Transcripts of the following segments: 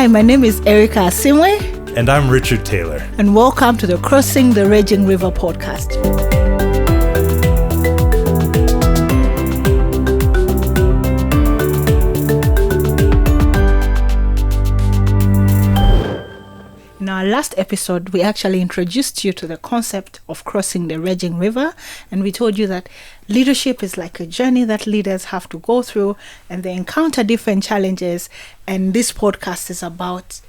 Hi, my name is Erica Asimwe. And I'm Richard Taylor. And welcome to the Crossing the Raging River podcast. In our last episode, we actually introduced you to the concept of crossing the raging river, and we told you that leadership is like a journey that leaders have to go through, and they encounter different challenges, and this podcast is about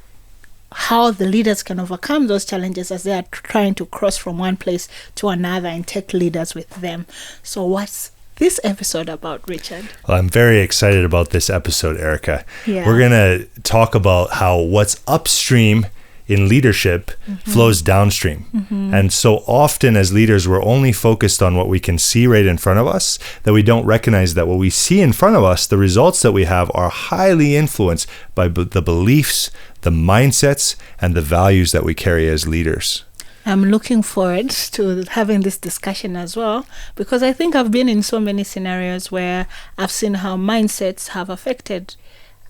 how the leaders can overcome those challenges as they are trying to cross from one place to another and take leaders with them. So what's this episode about, Richard? Well, I'm very excited about this episode, Erica. Yeah. We're going to talk about how what's upstream in leadership flows downstream. And so often as leaders, we're only focused on what we can see right in front of us, that we don't recognize that what we see in front of us, the results that we have, are highly influenced by the beliefs, the mindsets, and the values that we carry as leaders. I'm looking forward to having this discussion as well, because I think I've been in so many scenarios where I've seen how mindsets have affected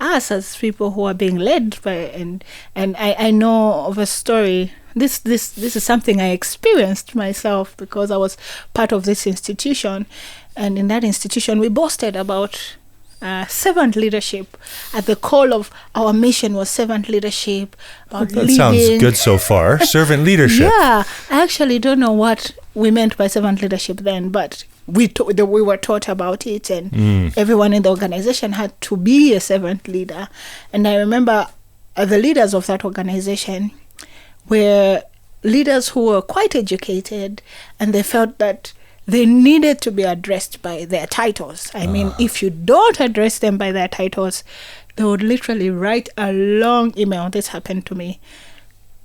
us as people who are being led by, and I know of a story. This is something I experienced myself because I was part of this institution, and in that institution we boasted about servant leadership. At the core of our mission was servant leadership. About That leading. sounds good so far. Servant leadership. Yeah, I actually don't know what we meant by servant leadership then, but we were taught about it, and everyone in the organization had to be a servant leader. And I remember the leaders of that organization were leaders who were quite educated, and they felt that they needed to be addressed by their titles. I mean, if you don't address them by their titles, they would literally write a long email. This happened to me,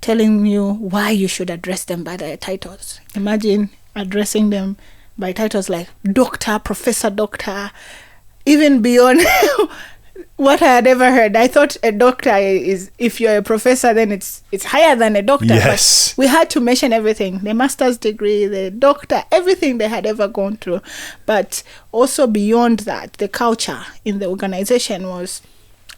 telling you why you should address them by their titles. Imagine addressing them by titles like doctor, professor, doctor, even beyond what I had ever heard. I thought a doctor is, if you're a professor, then it's higher than a doctor. Yes. But we had to mention everything, the master's degree, the doctor, everything they had ever gone through. But also beyond that, the culture in the organization was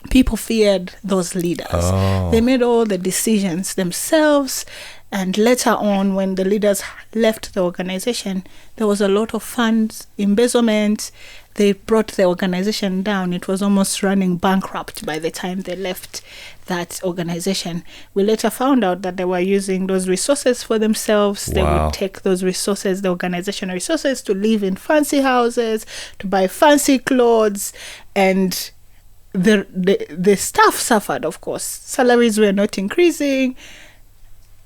people feared those leaders. They made all the decisions themselves. And later on, when the leaders left the organization, there was a lot of funds embezzlement. They brought the organization down. It was almost running bankrupt by the time they left that organization. We later found out that they were using those resources for themselves. They would take those resources, the organizational resources, to live in fancy houses, to buy fancy clothes, and the staff suffered, of course. Salaries were not increasing,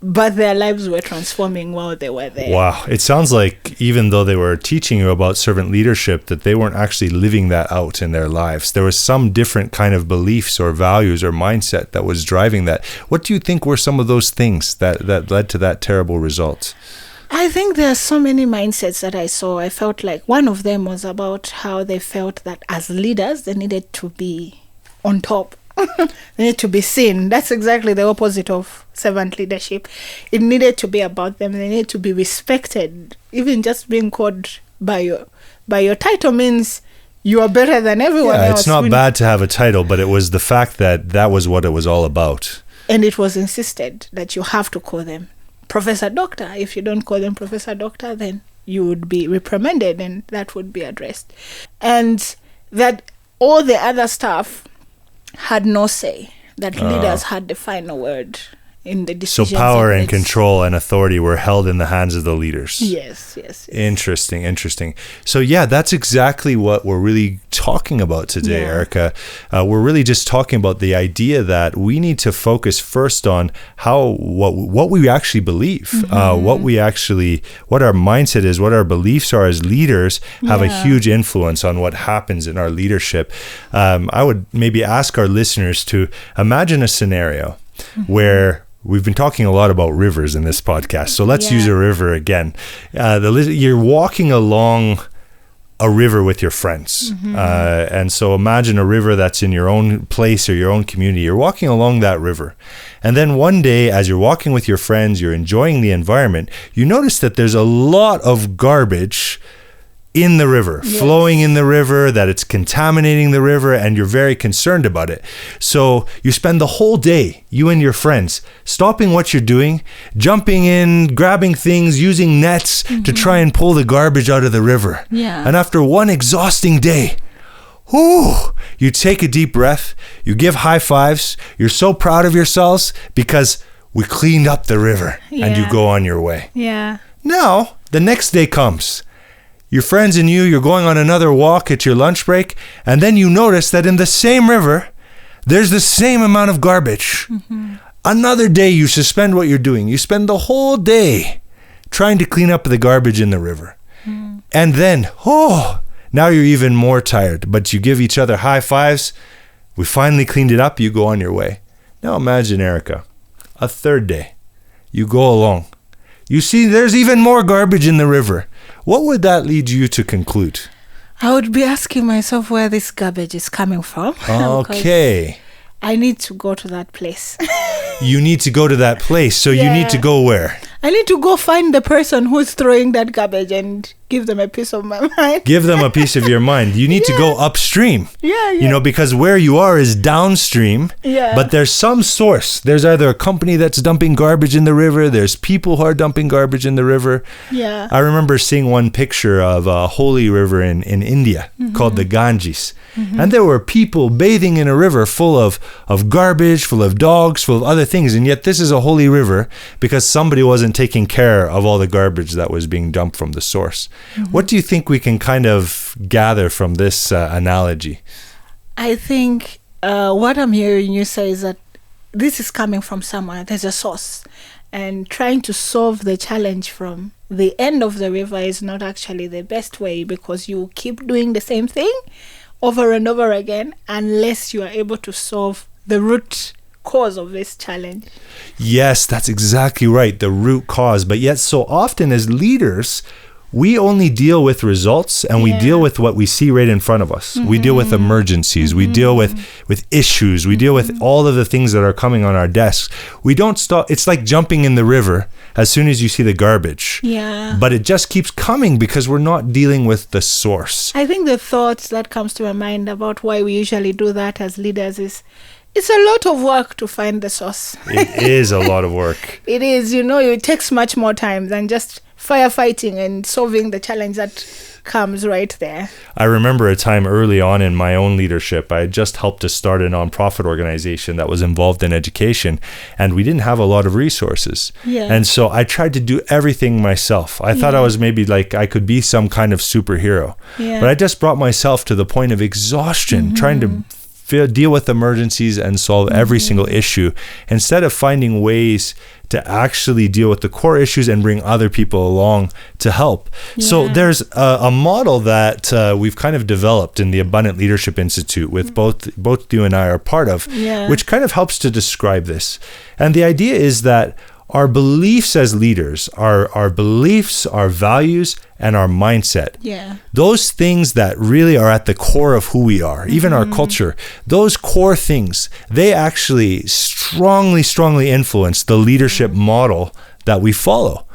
but their lives were transforming while they were there. Wow. It sounds like even though they were teaching you about servant leadership, that they weren't actually living that out in their lives. There was some different kind of beliefs or values or mindset that was driving that. What do you think were some of those things that led to that terrible result? I think there are so many mindsets that I saw. I felt like one of them was about how they felt that as leaders, they needed to be on top. They need to be seen. That's exactly the opposite of servant leadership. It needed to be about them. They need to be respected. Even just being called by your title means you are better than everyone else. It's not bad to have a title, but it was the fact that was what it was all about. And it was insisted that you have to call them Professor Doctor. If you don't call them Professor Doctor, then you would be reprimanded, and that would be addressed. And that all the other staff had no say, that leaders had the final word in the decisions. So power and control and authority were held in the hands of the leaders. Yes. Interesting. So yeah, that's exactly what we're really talking about today, Erica. We're really just talking about the idea that we need to focus first on what we actually believe, what our mindset is, what our beliefs are as leaders have a huge influence on what happens in our leadership. I would maybe ask our listeners to imagine a scenario where we've been talking a lot about rivers in this podcast, so let's use a river again. You're walking along a river with your friends. And so imagine a river that's in your own place or your own community. You're walking along that river. And then one day, as you're walking with your friends, you're enjoying the environment, you notice that there's a lot of garbage in the river, flowing in the river, that it's contaminating the river, and you're very concerned about it. So you spend the whole day, you and your friends, stopping what you're doing, jumping in, grabbing things, using nets to try and pull the garbage out of the river. Yeah. And after one exhausting day, you take a deep breath, you give high fives, you're so proud of yourselves because we cleaned up the river, and you go on your way. Yeah. Now, the next day comes. Your friends and you're going on another walk at your lunch break, and then you notice that in the same river, there's the same amount of garbage. Another day you suspend what you're doing. You spend the whole day trying to clean up the garbage in the river. And then, now you're even more tired, but you give each other high fives. We finally cleaned it up. You go on your way. Now imagine, Erica, a third day. You go along. You see there's even more garbage in the river. What would that lead you to conclude? I would be asking myself where this garbage is coming from. Okay. I need to go to that place. You need to go to that place. So you need to go where? I need to go find the person who's throwing that garbage and give them a piece of my mind. Give them a piece of your mind. You need to go upstream. Yeah. You know, because where you are is downstream. Yeah. But there's some source. There's either a company that's dumping garbage in the river. There's people who are dumping garbage in the river. Yeah. I remember seeing one picture of a holy river in India called the Ganges. And there were people bathing in a river full of garbage, full of dogs, full of other things. And yet this is a holy river because somebody wasn't taking care of all the garbage that was being dumped from the source. What do you think we can kind of gather from this analogy? I think what I'm hearing you say is that this is coming from somewhere. There's a source. And trying to solve the challenge from the end of the river is not actually the best way, because you keep doing the same thing over and over again unless you are able to solve the root cause of this challenge. Yes, that's exactly right. The root cause. But yet so often as leaders, we only deal with results, and we deal with what we see right in front of us. We deal with emergencies. We deal with issues. We deal with all of the things that are coming on our desks. We don't stop. It's like jumping in the river as soon as you see the garbage. Yeah. But it just keeps coming because we're not dealing with the source. I think the thoughts that comes to my mind about why we usually do that as leaders is it's a lot of work to find the source. It is a lot of work. It is, it takes much more time than just firefighting and solving the challenge that comes right there. I remember a time early on in my own leadership, I had just helped to start a nonprofit organization that was involved in education, and we didn't have a lot of resources. Yeah. And so I tried to do everything myself. I thought I was maybe like I could be some kind of superhero. Yeah. But I just brought myself to the point of exhaustion, trying to deal with emergencies and solve every single issue, instead of finding ways to actually deal with the core issues and bring other people along to help. So there's a model that we've kind of developed in the Abundant Leadership Institute, with both you and I are part of, which kind of helps to describe this. And the idea is that our beliefs as leaders, our beliefs, our values, and our mindset, those things that really are at the core of who we are, even our culture, those core things, they actually strongly influence the leadership model that we follow.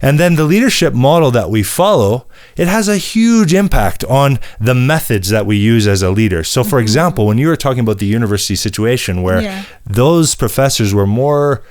And then the leadership model that we follow, it has a huge impact on the methods that we use as a leader. So for example, when you were talking about the university situation where those professors were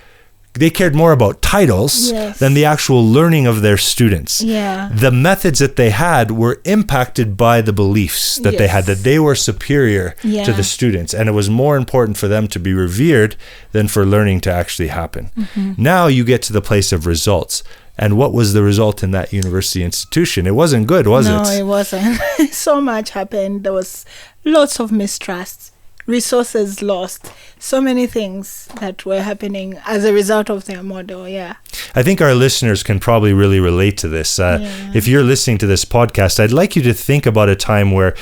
they cared more about titles than the actual learning of their students. The methods that they had were impacted by the beliefs that they had, that they were superior to the students. And it was more important for them to be revered than for learning to actually happen. Now you get to the place of results. And what was the result in that university institution? It wasn't good, was it? No, it wasn't. So much happened. There was lots of mistrust, resources lost, so many things that were happening as a result of their model. I think our listeners can probably really relate to this. If you're listening to this podcast, I'd like you to think about a time where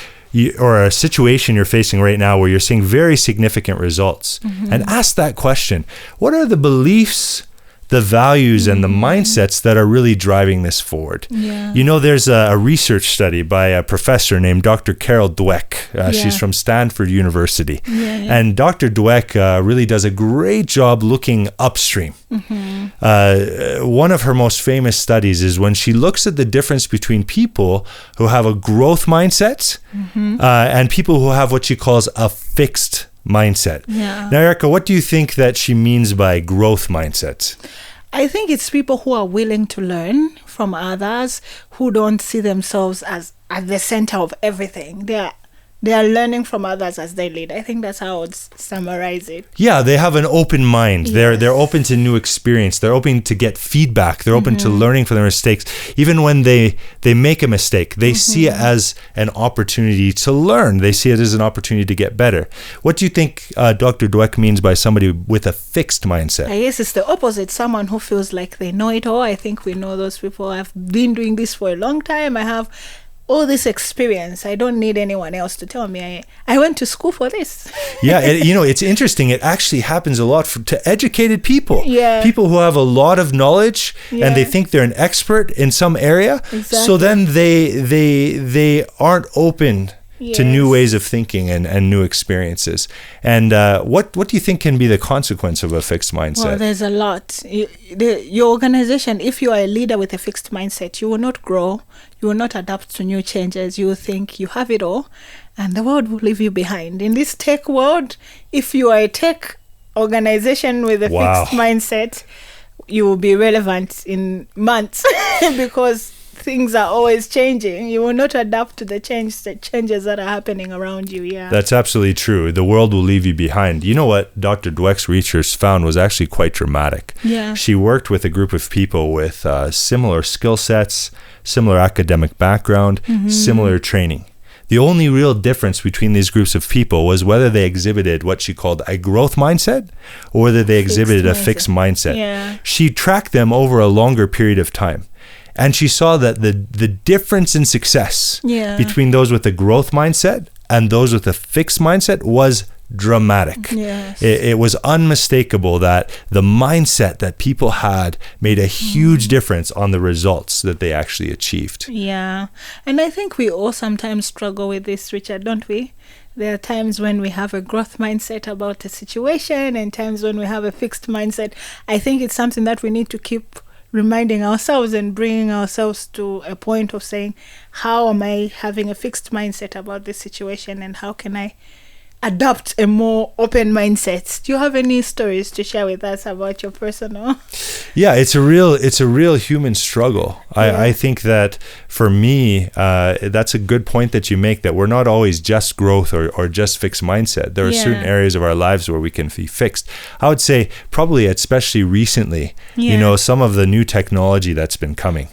or a situation you're facing right now where you're seeing very significant results, and ask that question: what are the beliefs the values and the mindsets that are really driving this forward. Yeah. You know, there's a research study by a professor named Dr. Carol Dweck. She's from Stanford University. And Dr. Dweck really does a great job looking upstream. One of her most famous studies is when she looks at the difference between people who have a growth mindset and people who have what she calls a fixed mindset. Now, Erica, what do you think that she means by growth mindset? I think it's people who are willing to learn from others, who don't see themselves as at the center of everything. They are learning from others as they lead. I think that's how I would summarize it. Yeah, they have an open mind. They're open to new experience. They're open to get feedback. They're open to learning from their mistakes. Even when they make a mistake, they see it as an opportunity to learn. They see it as an opportunity to get better. What do you think Dr. Dweck means by somebody with a fixed mindset? I guess it's the opposite. Someone who feels like they know it all. I think we know those people. I've been doing this for a long time. I have all this experience. I don't need anyone else to tell me. I went to school for this. It's interesting. It actually happens a lot to educated people. People who have a lot of knowledge and they think they're an expert in some area. Exactly. So then they aren't open to new ways of thinking and new experiences. And what do you think can be the consequence of a fixed mindset? Well, there's a lot. Your organization, if you are a leader with a fixed mindset, you will not grow. You will not adapt to new changes. You will think you have it all, and the world will leave you behind. In this tech world, if you are a tech organization with a fixed mindset, you will be relevant in months because things are always changing. You will not adapt to the changes that are happening around you. That's absolutely true. The world will leave you behind. You know what Dr. Dweck's research found was actually quite dramatic. She worked with a group of people with similar skill sets, similar academic background, similar training. The only real difference between these groups of people was whether they exhibited what she called a growth mindset or whether they exhibited a fixed mindset. She tracked them over a longer period of time. And she saw that the difference in success between those with a growth mindset and those with a fixed mindset was dramatic. It was unmistakable that the mindset that people had made a huge difference on the results that they actually achieved. And I think we all sometimes struggle with this, Richard, don't we? There are times when we have a growth mindset about a situation and times when we have a fixed mindset. I think it's something that we need to keep reminding ourselves and bringing ourselves to a point of saying, how am I having a fixed mindset about this situation and how can I adopt a more open mindset? Do you have any stories to share with us about your personal? It's a real human struggle. I think that for me, that's a good point that you make, that we're not always just growth or just fixed mindset. There are certain areas of our lives where we can be fixed. I would say probably especially recently, some of the new technology that's been coming.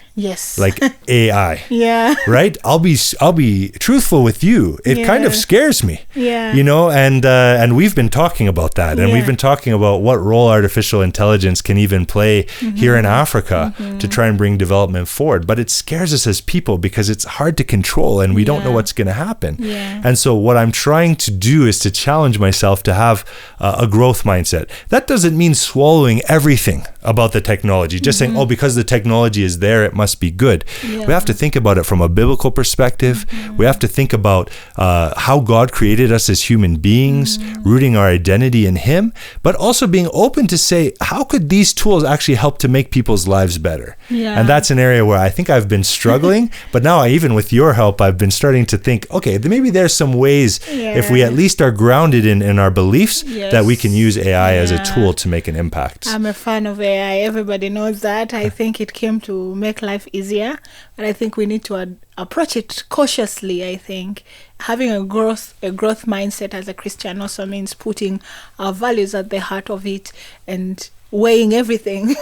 Like AI. Right? I'll be truthful with you. It kind of scares me. And we've been talking about that, and we've been talking about what role artificial intelligence can even play here in Africa to try and bring development forward. But it scares us as people because it's hard to control and we don't know what's going to happen. And so what I'm trying to do is to challenge myself to have a growth mindset. That doesn't mean swallowing everything about the technology, just saying, because the technology is there, it must be good. We have to think about it from a biblical perspective. We have to think about how God created us as human beings, rooting our identity in Him, but also being open to say, how could these tools actually help to make people's lives better? And that's an area where I think I've been struggling, but now even with your help, I've been starting to think, okay, maybe there's some ways, if we at least are grounded in our beliefs, that we can use AI as a tool to make an impact. I'm a fan of AI. Everybody knows that. I think it came to make life easier, but I think we need to approach it cautiously. I think having a growth mindset as a Christian also means putting our values at the heart of it and weighing everything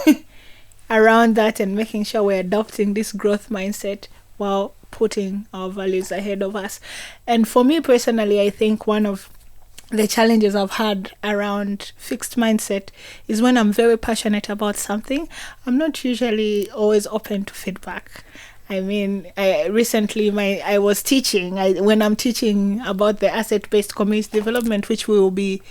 around that and making sure we're adopting this growth mindset while putting our values ahead of us. And for me personally, I think one of the challenges I've had around fixed mindset is when I'm very passionate about something, I'm not usually always open to feedback. I mean, recently I was teaching, when I'm teaching about the asset-based community development, which we will be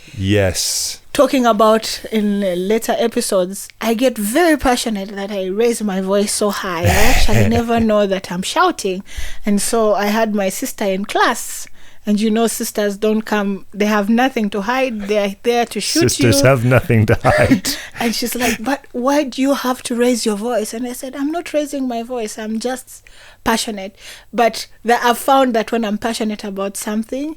talking about in later episodes, I get very passionate that I raise my voice so high. I actually never know that I'm shouting. And so I had my sister in class. And sisters don't come, they have nothing to hide. They're there to shoot Sisters you. have nothing to hide. And she's like, but why do you have to raise your voice? And I said, I'm not raising my voice. I'm just passionate. But I've found that when I'm passionate about something,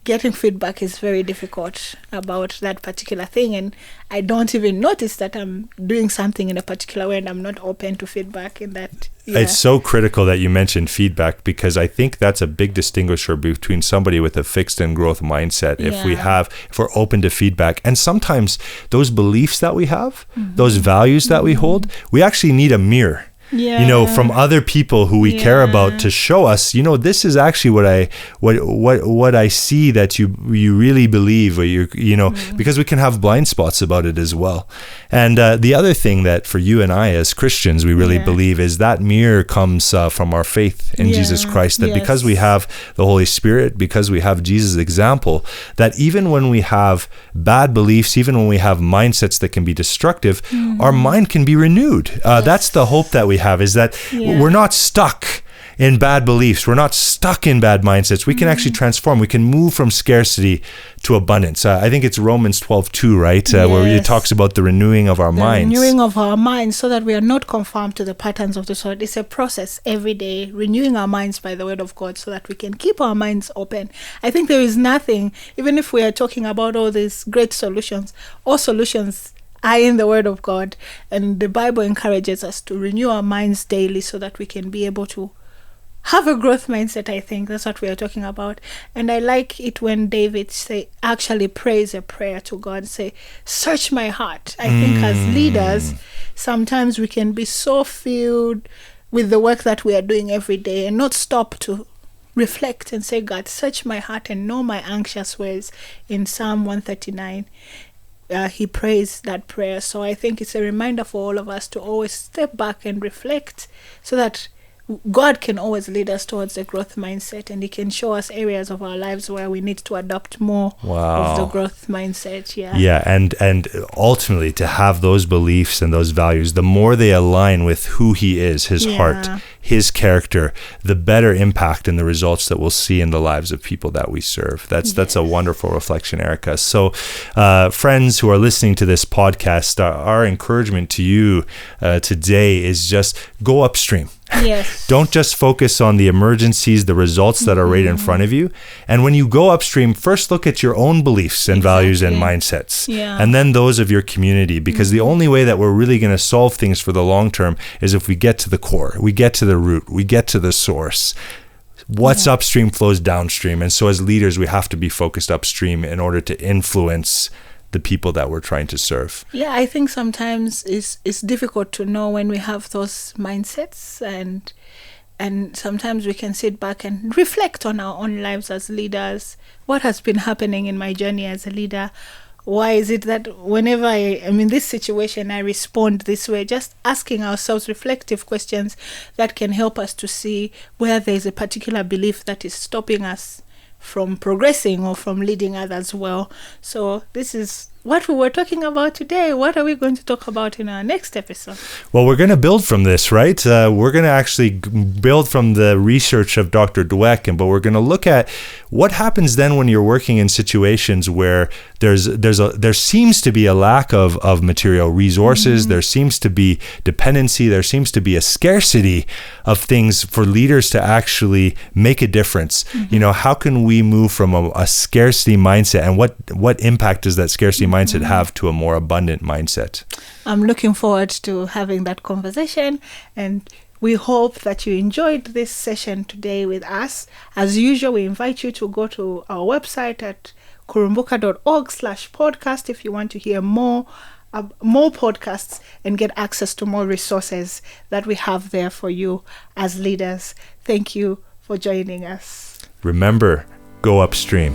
getting feedback is very difficult about that particular thing, and I don't even notice that I'm doing something in a particular way, and I'm not open to feedback in that. Yeah. It's so critical that you mentioned feedback, because I think that's a big distinguisher between somebody with a fixed and growth mindset. If we're open to feedback, and sometimes those beliefs that we have, those values that we hold, we actually need a mirror. From other people who we care about to show us, this is actually what I see that you really believe, or because we can have blind spots about it as well. And the other thing that for you and I as Christians, we really believe is that mirror comes from our faith in Jesus Christ, that because we have the Holy Spirit, because we have Jesus' example, that even when we have bad beliefs, even when we have mindsets that can be destructive, our mind can be renewed. That's the hope that we have, is that we're not stuck in bad beliefs. We're not stuck in bad mindsets. We can actually transform. We can move from scarcity to abundance. I think it's Romans 12:2, right? Where it talks about the renewing of our minds. Renewing of our minds, so that we are not conformed to the patterns of this world. It's a process every day, renewing our minds by the word of God, so that we can keep our minds open. I think there is nothing, even if we are talking about all these great solutions, all solutions are in the word of God, and the Bible encourages us to renew our minds daily so that we can be able to have a growth mindset. I think that's what we are talking about. And I like it when David actually prays a prayer to God, say, search my heart. I think as leaders, sometimes we can be so filled with the work that we are doing every day and not stop to reflect and say, God, search my heart and know my anxious ways. In Psalm 139, he prays that prayer. So I think it's a reminder for all of us to always step back and reflect, so that God can always lead us towards a growth mindset, and he can show us areas of our lives where we need to adopt more of the growth mindset. And ultimately, to have those beliefs and those values, the more they align with who he is, his heart, his character, the better impact and the results that we'll see in the lives of people that we serve. That's a wonderful reflection, Erica. So friends who are listening to this podcast, our encouragement to you today is just go upstream. Yes. Don't just focus on the emergencies, the results that are right in front of you. And when you go upstream, first look at your own beliefs and values and mindsets, and then those of your community, because the only way that we're really going to solve things for the long term is if we get to the core, we get to the root, we get to the source. What's upstream flows downstream. And so as leaders, we have to be focused upstream in order to influence the people that we're trying to serve. I think sometimes it's difficult to know when we have those mindsets, and sometimes we can sit back and reflect on our own lives as leaders. What has been happening in my journey as a leader? Why is it that whenever I'm in this situation, I respond this way? Just asking ourselves reflective questions that can help us to see where there's a particular belief that is stopping us from progressing or from leading others well. So this is what we were talking about today. What are we going to talk about in our next episode? Well, we're going to build from this, right? We're going to actually build from the research of Dr. Dweck, but we're going to look at what happens then when you're working in situations where there seems to be a lack of material resources, there seems to be dependency, there seems to be a scarcity of things for leaders to actually make a difference. How can we move from a scarcity mindset, and what impact does that scarcity mindset have to a more abundant mindset? I'm looking forward to having that conversation, and we hope that you enjoyed this session today with us. As usual, we invite you to go to our website at kurumbuka.org/podcast if you want to hear more podcasts and get access to more resources that we have there for you as leaders. Thank you for joining us. Remember, go upstream.